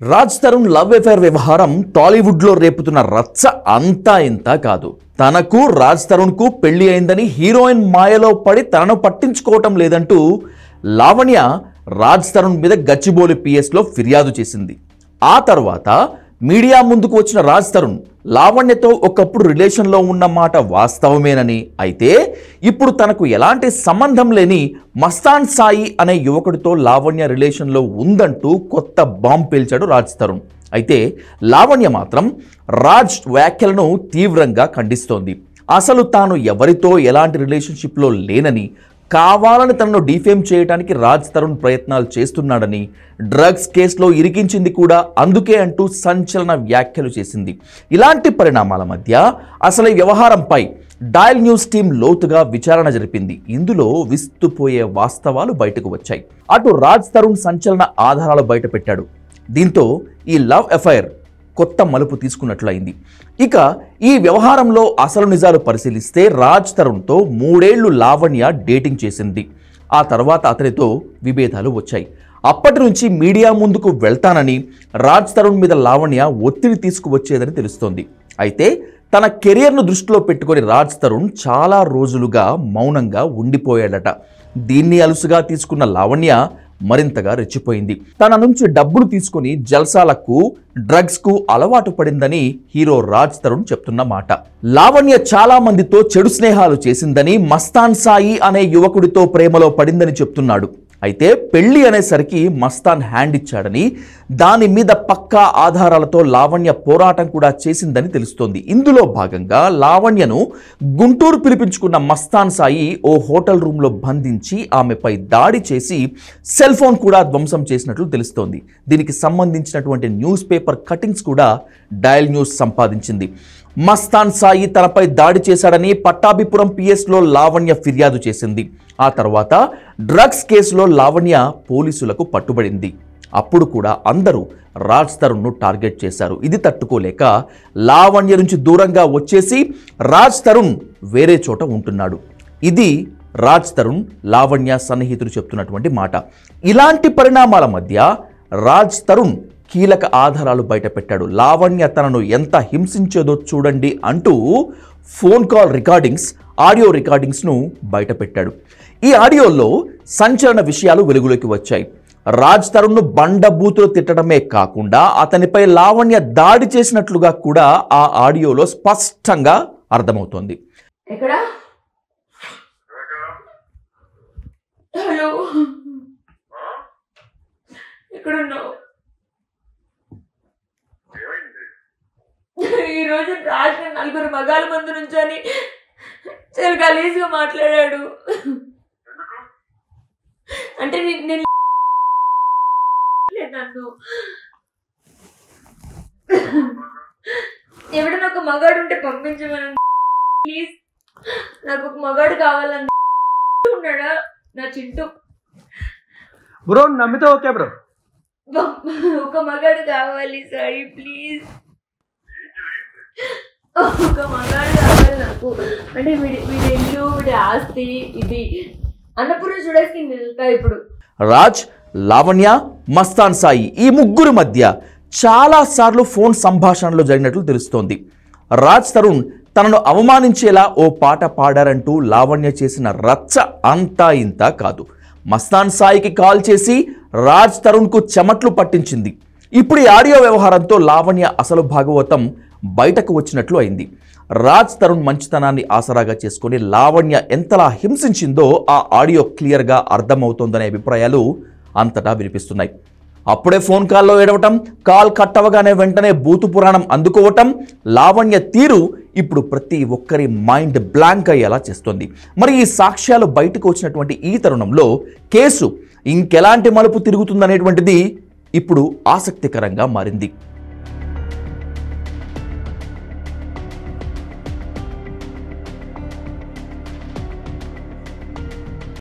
Raj Tarun love affair వ్యవహారం టాలీవుడ్ లో రేపుతున్న రచ్చ అంతా ఇంత కాదు. తనకు రాజ్ తరుణ్ కు పెళ్లి అయిందని హీరోయిన్ మాయలో పడి తనను పట్టించుకోవటం లేదంటూ లావణ్య రాజ్ తరుణ్ మీద గచ్చిబౌలి పిఎస్ లో ఫిర్యాదు చేసింది. ఆ తర్వాత మీడియా ముందుకు వచ్చిన రాజ్ తరుణ్ లావణ్యతో ఒకప్పుడు రిలేషన్లో ఉన్న మాట వాస్తవమేనని, అయితే ఇప్పుడు తనకు ఎలాంటి సంబంధం లేని మస్తాన్ సాయి అనే యువకుడితో లావణ్య రిలేషన్లో ఉందంటూ కొత్త బాంబ్ పేల్చాడు రాజ్ తరుణ్. అయితే లావణ్య మాత్రం రాజ్ వ్యాఖ్యలను తీవ్రంగా ఖండిస్తోంది. అసలు తాను ఎవరితో ఎలాంటి రిలేషన్షిప్లో లేనని, కావాలని తనను డిఫేమ్ చేయడానికి రాజ్ తరుణ్ ప్రయత్నాలు చేస్తున్నాడని, డ్రగ్స్ కేసులో ఇరికించింది కూడా అందుకే అంటూ సంచలన వ్యాఖ్యలు చేసింది. ఇలాంటి పరిణామాల మధ్య అసలు ఈ వ్యవహారంపై డయల్ న్యూస్ టీం లోతుగా విచారణ జరిపింది. ఇందులో విస్తుపోయే వాస్తవాలు బయటకు వచ్చాయి. అటు రాజ్ తరుణ్ సంచలన ఆధారాలు బయటపెట్టాడు. దీంతో ఈ లవ్ అఫైర్ కొత్త మలుపు తీసుకున్నట్లయింది. ఇక ఈ వ్యవహారంలో అసలు నిజాలు పరిశీలిస్తే రాజ్ తరుణ్తో 3 ఏళ్లు లావణ్య డేటింగ్ చేసింది. ఆ తర్వాత అతనితో విభేదాలు వచ్చాయి. అప్పటి నుంచి మీడియా ముందుకు వెళ్తానని రాజ్ తరుణ్ మీద లావణ్య ఒత్తిడి తీసుకువచ్చేదని తెలుస్తోంది. అయితే తన కెరియర్ను దృష్టిలో పెట్టుకొని రాజ్ తరుణ్ చాలా రోజులుగా మౌనంగా ఉండిపోయాడట. దీన్ని అలుసుగా తీసుకున్న లావణ్య మరింతగా రెచ్చిపోయింది. తన నుంచి డబ్బులు తీసుకుని జల్సాలకు, డ్రగ్స్కు అలవాటు పడిందని హీరో రాజ్ తరుణ్ చెప్తున్న మాట. లావణ్య చాలా మందితో చెడు స్నేహాలు చేసిందని, మస్తాన్ సాయి అనే యువకుడితో ప్రేమలో పడిందని చెప్తున్నాడు. అయితే పెళ్లి అనేసరికి మస్తాన్ హ్యాండ్ ఇచ్చాడని, దాని మీద పక్కా ఆధారాలతో లావణ్య పోరాటం కూడా చేసిందని తెలుస్తోంది. ఇందులో భాగంగా లావణ్యను గుంటూరు పిలిపించుకున్న మస్తాన్ సాయి ఓ హోటల్ రూమ్లో బంధించి ఆమెపై దాడి చేసి సెల్ ఫోన్ కూడా ధ్వంసం చేసినట్లు తెలుస్తోంది. దీనికి సంబంధించినటువంటి న్యూస్ పేపర్ కటింగ్స్ కూడా డయల్ న్యూస్ సంపాదించింది. మస్తాన్ సాయి తనపై దాడి చేశాడని పట్టాభిపురం పిఎస్లో లావణ్య ఫిర్యాదు చేసింది. ఆ తర్వాత డ్రగ్స్ కేసులో లావణ్య పోలీసులకు పట్టుబడింది. అప్పుడు కూడా అందరూ రాజ్ తరుణ్ను టార్గెట్ చేశారు. ఇది తట్టుకోలేక లావణ్య నుంచి దూరంగా వచ్చేసి రాజ్ తరుణ్ వేరే చోట ఉంటున్నాడు. ఇది రాజ్ తరుణ్ లావణ్య సన్నిహితులు చెప్తున్నటువంటి మాట. ఇలాంటి పరిణామాల మధ్య రాజ్ తరుణ్ కీలక ఆధారాలు బయటపెట్టాడు. లావణ్య తనను ఎంత హింసించేదో చూడండి అంటూ ఫోన్ కాల్ రికార్డింగ్స్, ఆడియో రికార్డింగ్స్ను బయటపెట్టాడు. ఈ ఆడియోలో సంచలన విషయాలు వెలుగులోకి వచ్చాయి. రాజ్ తరుణ్ను బండబూతులు తిట్టడమే కాకుండా అతనిపై లావణ్య దాడి చేసినట్లుగా కూడా ఆ ఆడియోలో స్పష్టంగా అర్థమవుతోంది. ఈరోజు రాజ్ నలుగురు మగాల ముందు నుంచొని చాలా గలీజ్గా మాట్లాడాడు. అంటే నేను నన్ను ఎవడన్నా ఒక మగాడు ఉంటే పంపించమని, ప్లీజ్ నాకు ఒక మగాడు కావాలని ఉన్నాడా నా చింటూ. బ్రో నమ్మితే ఓకే బ్రో, ఒక మగాడు కావాలి సాయి, ప్లీజ్ ఒక మగాడు కావాలి నాకు. అంటే వీడి ఇల్లు, వీడి ఆస్తి, ఇది అన్నపూర్ణ చూడడానికి వెళ్తా. ఇప్పుడు రాజ్, లావణ్య, మస్తాన్ సాయి ఈ ముగ్గురు మధ్య చాలా సార్లు ఫోన్ సంభాషణలు జరిగినట్లు తెలుస్తోంది. రాజ్ తరుణ్ తనను అవమానించేలా ఓ పాట పాడారంటూ లావణ్య చేసిన రచ్చ అంతా ఇంత కాదు. మస్తాన్ సాయికి కాల్ చేసి రాజ్ తరుణ్కు చెమట్లు పట్టించింది. ఇప్పుడు ఈ ఆడియో వ్యవహారంతో లావణ్య అసలు భాగవతం బయటకు వచ్చినట్లు అయింది. రాజ్ తరుణ్ మంచితనాన్ని ఆసరాగా చేసుకుని లావణ్య ఎంతలా హింసించిందో ఆ ఆడియో క్లియర్గా అర్థమవుతోందనే అభిప్రాయాలు అంతటా వినిపిస్తున్నాయి. అప్పుడే ఫోన్ కాల్లో ఏడవటం, కాల్ కట్ అవగానే వెంటనే బూతు పురాణం అందుకోవటం, లావణ్య తీరు ఇప్పుడు ప్రతి ఒక్కరి మైండ్ బ్లాంక్ అయ్యేలా చేస్తోంది. మరి ఈ సాక్ష్యాలు బయటకు వచ్చినటువంటి ఈ తరుణంలో కేసు ఇంకెలాంటి మలుపు తిరుగుతుందనేటువంటిది ఇప్పుడు ఆసక్తికరంగా మారింది.